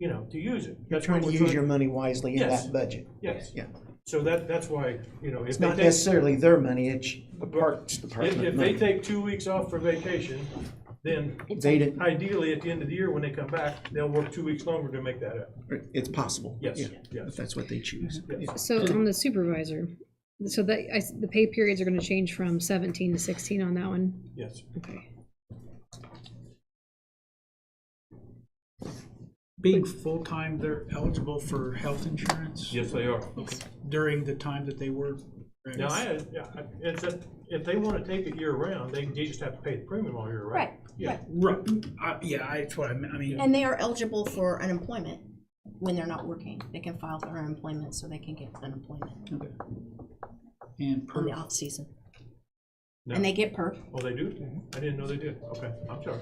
to use it. You're That's trying what to we're use your money wisely in Yes. that budget. Yes. Yeah. So that's why, you know, if It's they not take, necessarily their money, it's the Parks Department if they money. take 2 weeks off for vacation, then They didn't, ideally, at the end of the year, when they come back, they'll work 2 weeks longer to make that up. it's possible. Yes, Yeah, yes. if that's what they choose. Yeah. So on the supervisor, so that, the pay periods are gonna change from 17 to 16 on that one? Yes. Okay. Being full-time, they're eligible for health insurance? Yes, they are. Okay, during the time that they work? right? Now, it's a, if they wanna take it year round, they just have to pay the premium all year round. Right, Yeah. right. Right, yeah, that's what I mean, And they are eligible for unemployment when they're not working. They can file for unemployment so they can get unemployment and in per, the off season. No. And they get perk. Oh, they do? I didn't know they did. Okay, I'm sorry.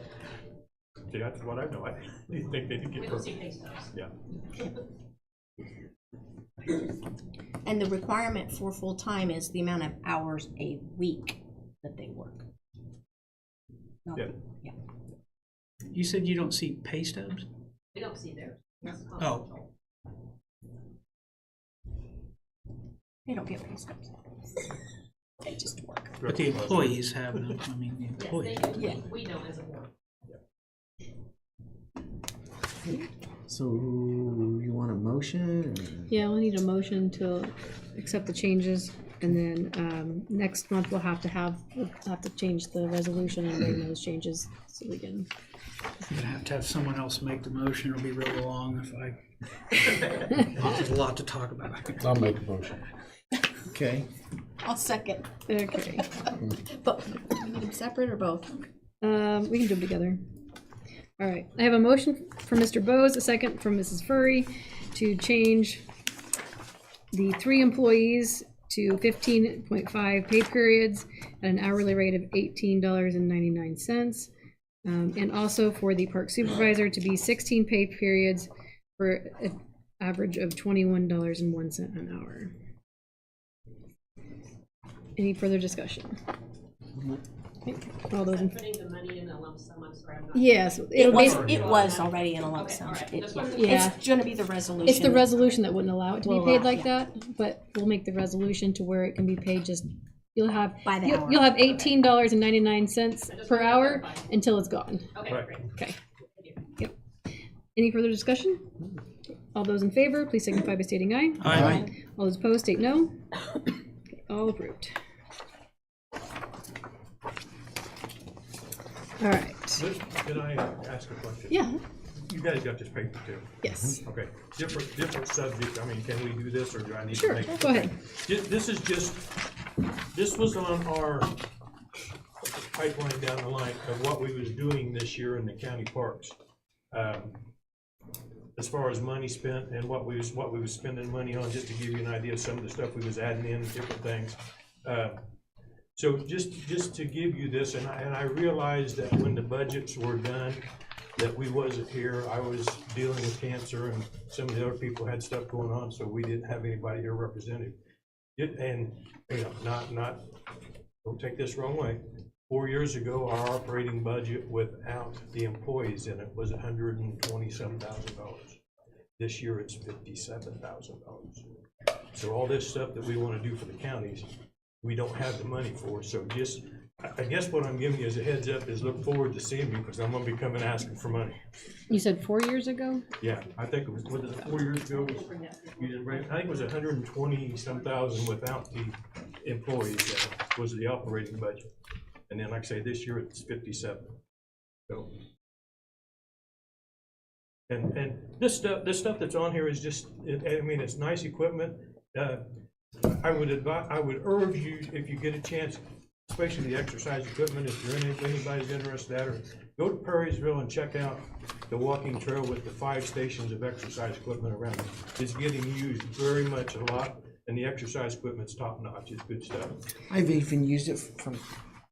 See, that's what I know. I didn't think they did We get don't perk. see pay stubs. Yeah. And the requirement for full-time is the amount of hours a week that they work. Not- Yeah. Yeah. you said you don't see pay stubs? We don't see theirs. That's Oh. confidential. They don't get pay stubs. They just work. But the employees have them, I mean, the Yes, they employees. do. Yeah. We don't as a board. So you want a motion? Yeah, we'll need a motion to accept the changes, and then, next month we'll have to change the resolution and bring those changes, so we can. You're gonna have to have someone else make the motion, it'll be really long if I, there's a lot to talk about. I'll make a motion. Okay. I'll second. Okay. But we need them separate or both? We can do them together. All right, I have a motion from Mr. Bose, a second from Mrs. Furry, to change the 3 employees to 15.5 pay periods at an hourly rate of $18.99. And also for the park supervisor to be 16 pay periods for an average of $21.01 an hour. Any further discussion? All those in, Putting the money in a lump sum, I'm sorry, I'm not. yes, It was, be- it was already in a lump Okay, sum. all right. It- Just wanted to- Yeah. It's gonna be the resolution. it's the resolution that wouldn't allow it to be Will paid allow, like yeah. that, but we'll make the resolution to where it can be paid just, you'll have, By the you'll hour. you'll have $18.99 per hour until it's gone. Okay, Right. great. Okay. Yep. Any further discussion? All those in favor, please signify by stating aye. Aye. All those opposed, state no. Okay, all approved. All right. Can I ask a question? Yeah, You guys got this paper too? yes. Okay, different subject. I mean, can we do this or do I need to Sure, make? go ahead. This is just, this was on our pipeline down the line of what we was doing this year in the county parks. As far as money spent and what we was spending money on, just to give you an idea of some of the stuff we was adding in, different things. So just to give you this, and I realized that when the budgets were done, that we wasn't here. I was dealing with cancer and some of the other people had stuff going on, so we didn't have anybody here represented. And, you know, not, don't take this wrong way. 4 years ago, our operating budget without the employees in it was $127,000. This year, it's $57,000. So all this stuff that we want to do for the counties, we don't have the money for. So just, I guess what I'm giving you as a heads up is look forward to seeing me, because I'm gonna be coming asking for money. You said 4 years ago? Yeah, I think it was 4 years ago? You didn't bring, I think it was 120-some thousand without the employees, was the operating budget. And then, like I say, this year it's 57. So. And this stuff that's on here is just, I mean, it's nice equipment. I would urge you, if you get a chance, especially the exercise equipment, if anybody's interested in that, or go to Perrysville and check out the walking trail with the 5 stations of exercise equipment around it. It's getting used very much a lot, and the exercise equipment's top notch. It's good stuff. I've even used it from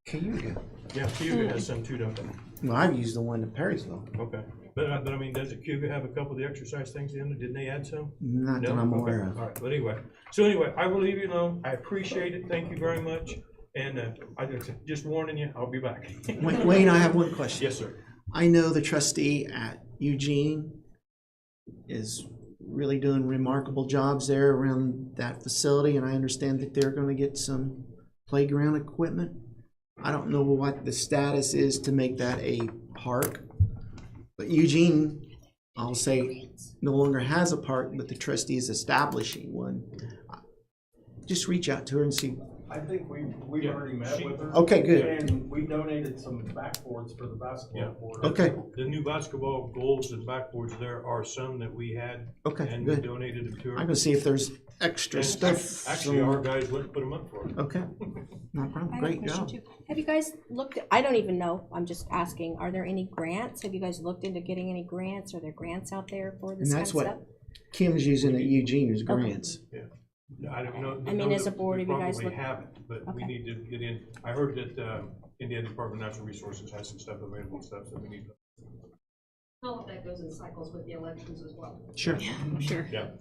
Cayuga. Yeah, Cayuga has some too, don't they? Well, I've used the one in Perrysville. Okay, but I mean, does it Cayuga have a couple of the exercise things in it? Didn't they add some? Not that No? I'm Okay. aware of. All right, but anyway, I will leave you alone. I appreciate it. Thank you very much. And I just warning you, I'll be back. Wayne, I have one question. Yes, sir. I know the trustee at Eugene is really doing remarkable jobs there around that facility, and I understand that they're gonna get some playground equipment. I don't know what the status is to make that a park, but Eugene, I'll say, no longer has a park, but the trustee is establishing one. Just reach out to her and see. I think we've already met with her. Okay, good. And we donated some backboards for the basketball court. Okay, The new basketball goals and backboards, there are some that we had. Okay, And we good. donated them to her. I'm gonna see if there's extra And stuff. Actually, our guys went and put them up for her. Okay, no I problem, have a great question job. too. Have you guys looked, I don't even know, I'm just asking, are there any grants? Have you guys looked into getting any grants? Are there grants out there for this And kind of that's stuff? what Kim's using at Eugene is grants. I don't know. I mean, as a board, we have you guys probably looked- haven't, but we Okay. need to get in. I heard that, Indiana Department of Natural Resources has some stuff available, stuff that we need. All of that goes in cycles with the elections as well. Sure. Sure. Yeah.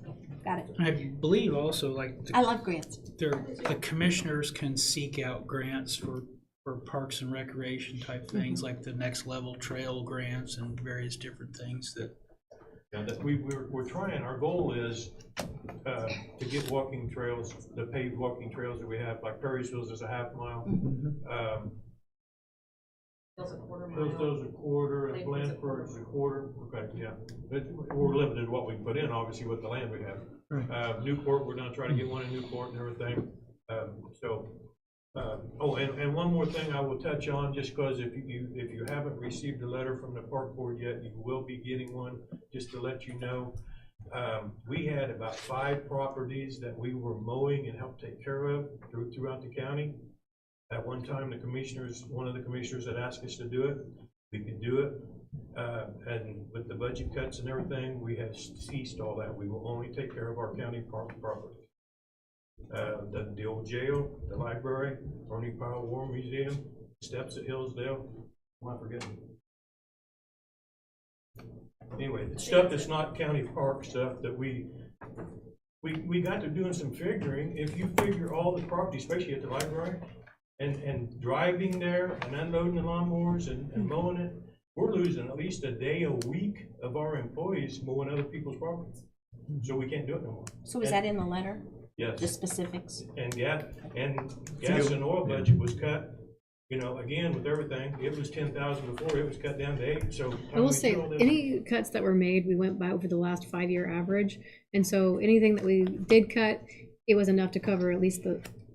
Got it. I believe also like I love grants. the commissioners can seek out grants for parks and recreation type things, like the next level trail grants and various different things that. Yeah, that we're trying, our goal is, to get walking trails, the paved walking trails that we have, like Perrysville's is a half mile. Those a quarter mile. Those a quarter, and Lakewood's a Blandford's a quarter, okay, yeah. But we're limited to what we can put in, obviously, with the land we have. Newport, we're gonna try to get one in Newport and everything, and one more thing I will touch on, just because if you haven't received a letter from the park board yet, you will be getting one, just to let you know. We had about 5 properties that we were mowing and helped take care of throughout the county. At one time, one of the commissioners had asked us to do it. We could do it. And with the budget cuts and everything, we have ceased all that. We will only take care of our county park property. The old jail, the library, Barney Powell War Museum, steps at Hillsdale. Am I forgetting? Anyway, the stuff that's not county park stuff that we got to doing some figuring. If you figure all the property, especially at the library, and driving there and unloading the lawnmowers and mowing it, we're losing at least a day a week of our employees mowing other people's property. So we can't do it no more. So is that in the letter? Yes. The specifics? And gas and oil budget was cut, again, with everything. It was 10,000 before, it was cut down to 8, so. I will say, any cuts that were made, we went by over the last 5-year average. And so anything that we did cut, it was enough to cover at least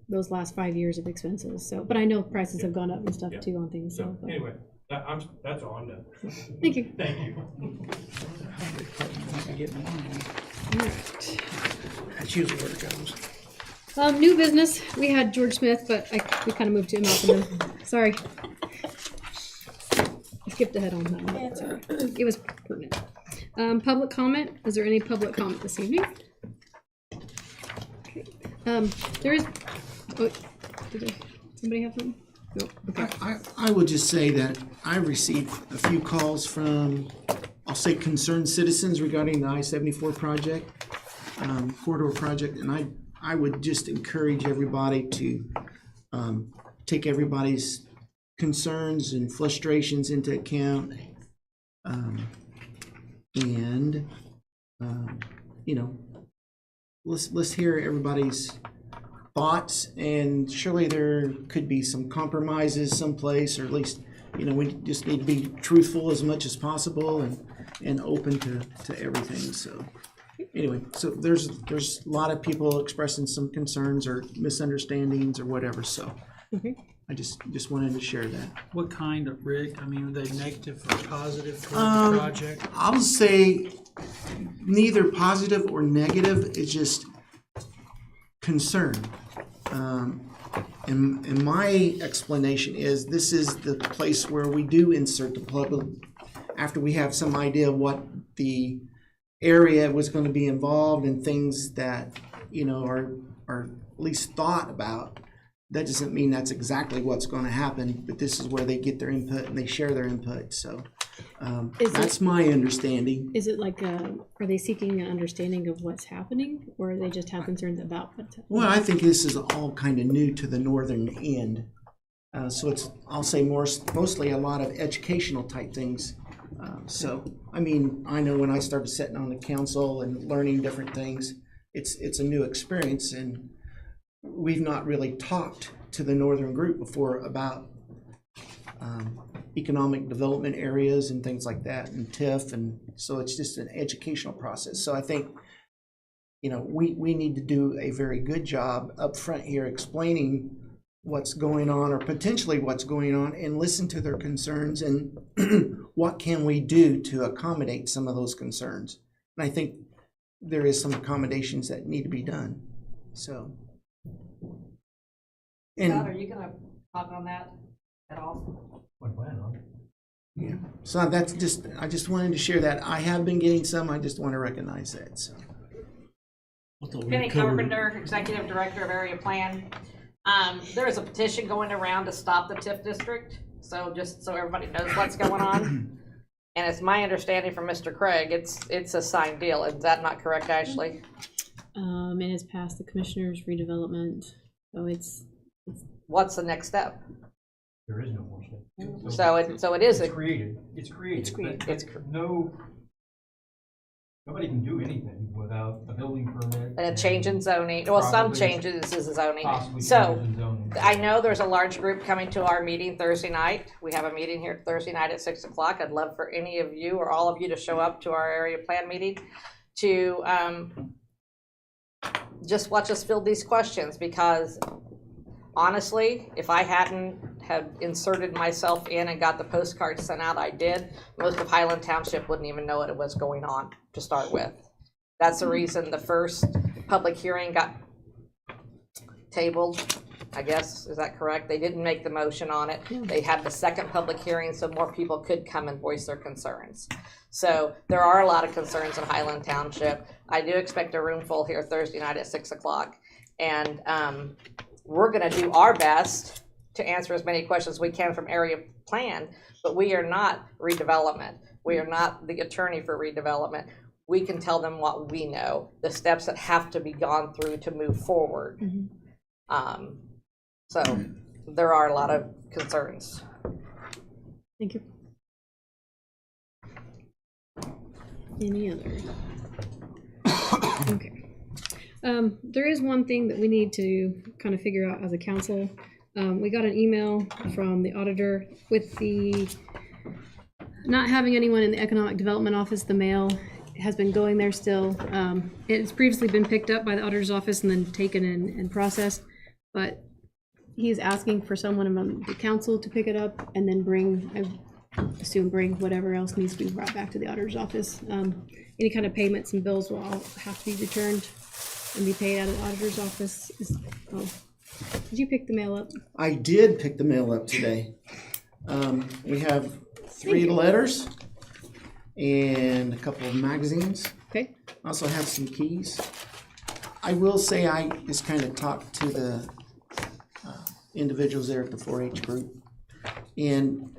those last 5 years of expenses. So, but I know prices have gone up and stuff too on things, so. But- Anyway, that's all I'm done. Thank you. Thank you. Alright. That's usually where it goes. New business, we had George Smith, but we kind of moved him off and then, sorry. I skipped ahead on that one, sorry. It was pertinent. Public comment, is there any public comment this evening? Okay. There is, did somebody have something? No, okay. I would just say that I received a few calls from, I'll say, concerned citizens regarding the I-74 project, corridor project, and I would just encourage everybody to take everybody's concerns and frustrations into account, let's hear everybody's thoughts, and surely there could be some compromises someplace, or at least, we just need to be truthful as much as possible and open to everything. So anyway, so there's a lot of people expressing some concerns or misunderstandings or whatever, so I just wanted to share that. What kind of, Rick? I mean, are they negative or positive toward the project? I'll say neither positive or negative, it's just concern. And my explanation is this is the place where we do insert the public after we have some idea of what the area was going to be involved and things that are at least thought about. That doesn't mean that's exactly what's going to happen, but this is where they get their input and they share their input. So that's my understanding. Is it like, are they seeking an understanding of what's happening, or they just have concerns about what's happening? Well, I think this is all kind of new to the northern end. So it's, I'll say, mostly a lot of educational type things So, I mean, I know when I started sitting on the council and learning different things, it's a new experience, and we've not really talked to the northern group before about economic development areas and things like that, and TIF, and so it's just an educational process. So I think, you know, we need to do a very good job up front here explaining what's going on, or potentially what's going on, and listen to their concerns, and what can we do to accommodate some of those concerns. And I think there is some accommodations that need to be done, so. Scott, are you gonna talk on that at all? What plan on? Yeah, so that's just, I just wanted to share that. I have been getting some, I just want to recognize that, so. Penny Carpenter, Executive Director of Area Plan. There is a petition going around to stop the TIF district, so just so everybody knows what's going on. And it's my understanding from Mr. Craig, it's a signed deal. Is that not correct, Ashley? It has passed the commissioner's redevelopment, so it's. What's the next step? There is no more step. So it is It's created. It's created. Nobody can do anything without a building permit. And a change in zoning, well, some Probably changes is zoning. Possibly So, changes in zoning. I know there's a large group coming to our meeting Thursday night. We have a meeting here Thursday night at 6 o'clock. I'd love for any of you or all of you to show up to our area plan meeting to just watch us field these questions, because honestly, if I hadn't have inserted myself in and got the postcards sent out, I did, most of Highland Township wouldn't even know what was going on to start with. That's the reason the first public hearing got tabled, I guess, is that correct? They didn't make the motion on it. They had the second public hearing so more people could come and voice their concerns. So there are a lot of concerns in Highland Township. I do expect a room full here Thursday night at 6 o'clock. And we're gonna do our best to answer as many questions as we can from area plan, but we are not redevelopment. We are not the attorney for redevelopment. We can tell them what we know, the steps that have to be gone through to move forward. So there are a lot of concerns. Thank you. Any other? Okay. There is one thing that we need to kind of figure out as a council. We got an email from the auditor with the not having anyone in the economic development office. The mail has been going there still. It's previously been picked up by the auditor's office and then taken and processed, but he's asking for someone on the council to pick it up and then bring, I assume bring whatever else needs to be brought back to the auditor's office. Any kind of payments and bills will all have to be returned and be paid out of the auditor's office. Did you pick the mail up? I did pick the mail up today. We have 3 letters and a couple of magazines. Okay. Also have some keys. I will say I just kind of talked to the individuals there at the 4-H group, and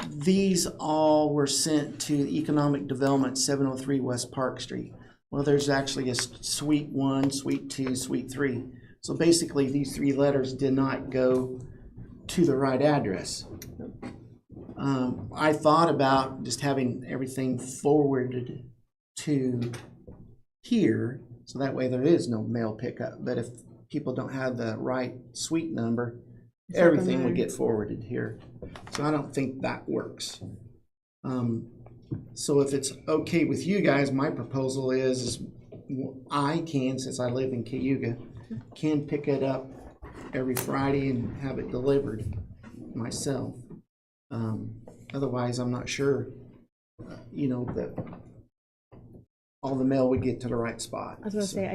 these all were sent to Economic Development, 703 West Park Street. Well, there's actually a Suite 1, Suite 2, Suite 3. So basically, these 3 letters did not go to the right address. I thought about just having everything forwarded to here, so that way there is no mail pickup. But if people don't have the right suite number, everything would get forwarded here. So I don't think that works. So if it's okay with you guys, my proposal is I can, since I live in Cayuga, can pick it up every Friday and have it delivered myself. Otherwise, I'm not sure, that all the mail would get to the right spot. I was going to say,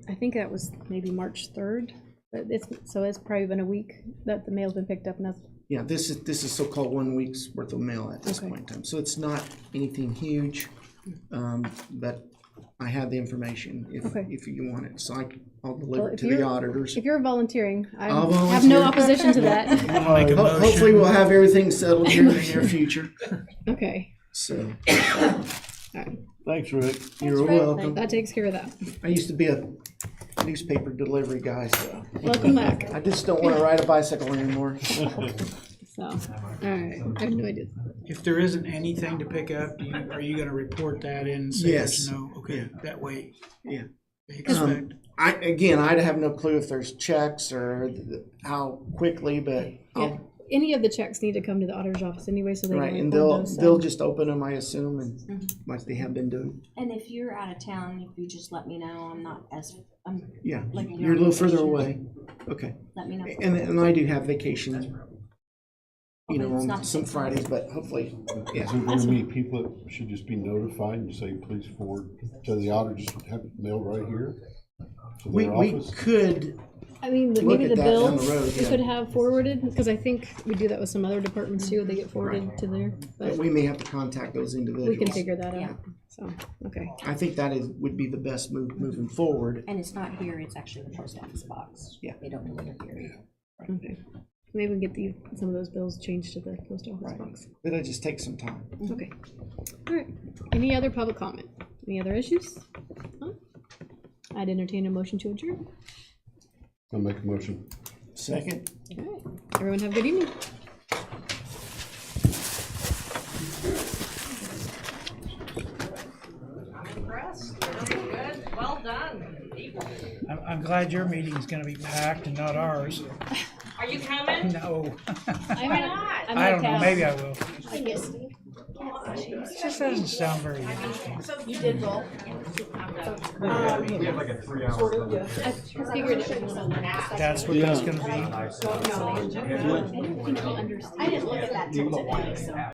I think that was maybe March 3rd, but it's probably been a week that the mail's been picked up, and that's. Yeah, this is so-called 1 week's worth of mail at this point in time. So it's not anything huge, but I have the information if you want it. So I'll deliver it to the auditors. If you're volunteering, I volunteer. have no opposition to that. Hopefully we'll have everything settled here in the near future. Okay. So. All right. Thanks, Rick. You're welcome. That takes care of that. I used to be a newspaper delivery guy, so. Welcome back. I just don't want to ride a bicycle anymore. So, all right, I have no idea. If there isn't anything to pick up, are you gonna report that in and say Yes. there's no, okay, that way? Yeah. They expect. I'd have no clue if there's checks or how quickly, but Yeah. Any of the checks need to come to the auditor's office anyway, so they right, can and record those. they'll So. just open them, I assume, and like they have been doing. And if you're out of town, if you just let me know, Yeah, Like you're a little further vacation. away. Okay. let me know. And I do have vacation, you know, It's on not some the same Fridays, but hopefully, yeah. Is there gonna be people that should just be notified and say, please forward, to the auditor, just have it mailed right here? To We their office? could, I mean, look maybe at the that down the bills road, we yeah. could have forwarded, because I think we do that with some other departments too, they get forwarded to there, but but we may have to contact those individuals. we can figure that Yeah. out, so, okay. I think that would be the best move moving forward. And it's not here, it's actually the post office box. Yeah. They don't deliver here either. Okay. Maybe we can get some of those bills changed to the post office Right. box. It'll just take some time. Okay. All right. Any other public comment? Any other issues? No? I'd entertain a motion to adjourn. I'll make a motion. Second? All right. Everyone have a good evening. Impressed. Very good. Well done, people. I'm glad your meeting's gonna be packed and not ours. Are you coming? No. Why not? I don't know, maybe I will. I missed it. It just doesn't sound very interesting. You did roll. We have like a 3 hour. I figured it was That's what that's gonna be. I didn't look at that till today, so.